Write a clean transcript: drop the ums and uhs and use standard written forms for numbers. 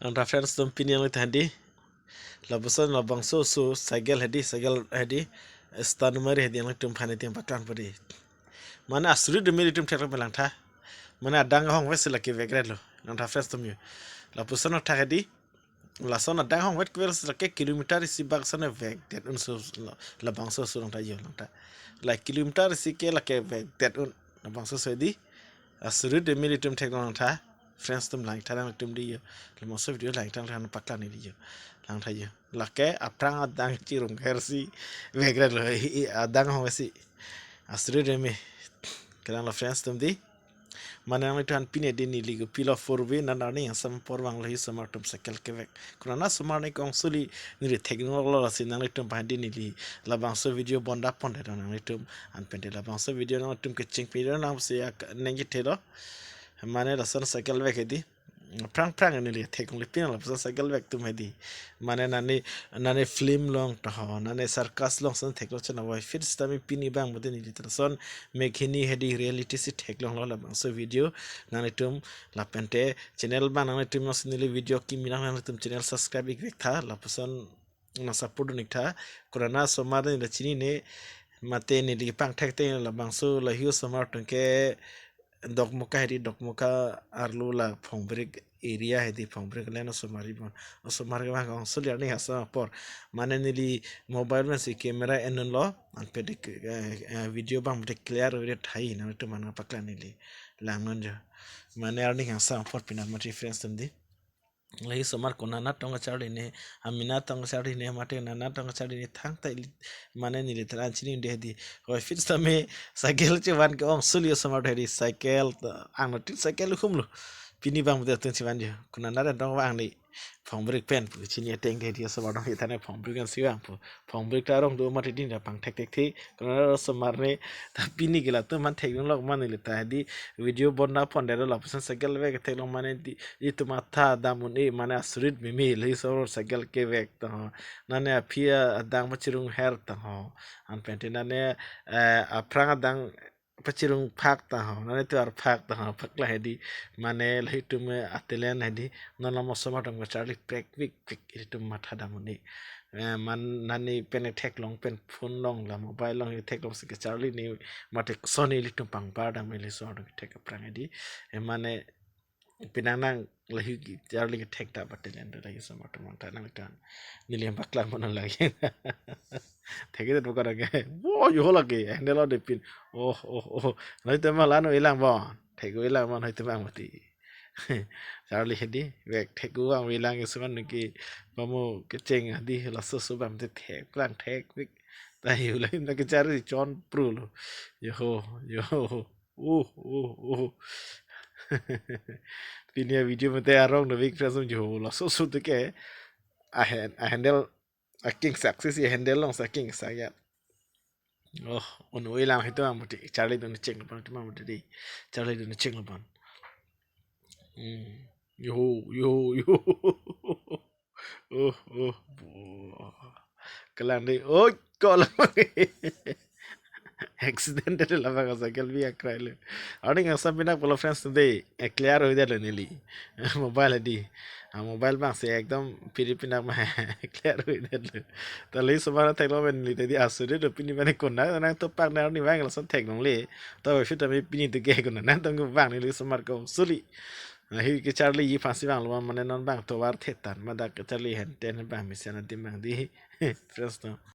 Ang reference tum piniang tadi labusan labang so cycle hedi stan mari hedi ang tum phane tim patlan padi mana asuri de meri tum thekla belang tha mana adang hong wesela ke vegred lo ang reference tum yo labusan thak hedi lason adang hong wet kwel ke kilometer si bak sana veg det un so labang so lang ta yo lang ta la kilometer si ke la ke veg det un labang so di asuri de meri tum thekla lang tha friends tum lang thang tum di yo lemo so video lang thang patlan ni di yo lang tha yo la ke aprang adang chirung hersi vegred lo adang hong wesi asuri de me kadang la friends tum di mana yang itu pine di ni ligo pila forwe na nani yang sam porwang lahi samar tum sekel kevek kuna na samar ni kong suli ni teknologi la sin nang tum pahandi ni li labang so video bonda ponda nang tum an pente labang so video nang tum kecing video nang se nengi telo mana la san sekel vek di prang ni li teknologi pina la san sekel vek tum hedi mana nani film long taho nani sarkas long san teknologi chana wai fit stami pini bang mode ni li son mekhini hedi reality si teknologi la bang so video nani tum la pente channel bang nani tum nos ni li video ki minang nani tum channel subscribe ik tha la person na support nik tha kurana somar ni la chini ne mate ni li pang thek te la bang so la hiu somar tungke dokmuka hedi dokmuka arlu la phongbrik area hedi phongbrik leno somari bon somari bang kong suliar ni hasa por mane nili mobile men si camera enon lo an pede video bang mute clear ore thai na to man pakla nili langnon jo mane arni hasa por pina mati friends tumdi lahi somar ko nana tonga chari ne amina tonga chari ne mate nana tonga chari ne thang tai mane ni le tran chini de di hoi fit same cycle che wan ke ong sulio somar heri cycle ang tin cycle khumlu pini bang muda tun chiwan jo kuna nara dong wang ni phong break pen pu chini teng de dia somar dong hitane phong break kan siwang pu phong break ta rong do mate din da pang tek tek thi kuna somar ne ta pini gila tu man thek lok man le ta di video bonna pon de la pusan cycle ve ke thek long mane di itu mata damun e mana surit mimi le so cycle ke vek to nane phia dang machirung her to an pente nane aprang dang pachirung phak ta nane tu ar phak ta phakla hedi mane lhitum atelen hedi nana mosomatam charli prek vik itum matha damuni man nani pen thek long pen phone long la mobile long thek long se charli ni mate sony litum pang bar dang mele so thek prang hedi mane pinanang lahi charli ke thek ta batelen lahi somatam ta nang tan niliam pakla mon lagi theke de bokara ke wo yo lagi handle de pin oh noi te malano ilang bon theko ilang mon hoi te bang mati Charlie hedi vek theko ang ilang isuan ki pamo ke cheng di la so so bam te thek lang thek vik ta hiu lai na ke chari chon pru lo yo oh pinia video mate arong no vik presum jo la so so te ke a handle a king success ya handle long sa king sa ya oh on ilang hito amuti Charlie don cheng lo pan tuma muti di Charlie don cheng lo pan yo oh kalang di oh kok lang accident la baga cycle भी akra le aning asa binak polo friends de clear ho dalo nili mobile di mobile bang se ekdom piripina ma clear ho dalo tali subara theklo ben li te di asure do pini bane konna na to pak na ni bang la son thek long le to fit ta me pini te ge konna na tong bang ni li sumar ko suli hi ke charlie yi fasi bang lo mane non bang to war thetan ma da ke charlie hen ten bang mi sana tim bang di friends no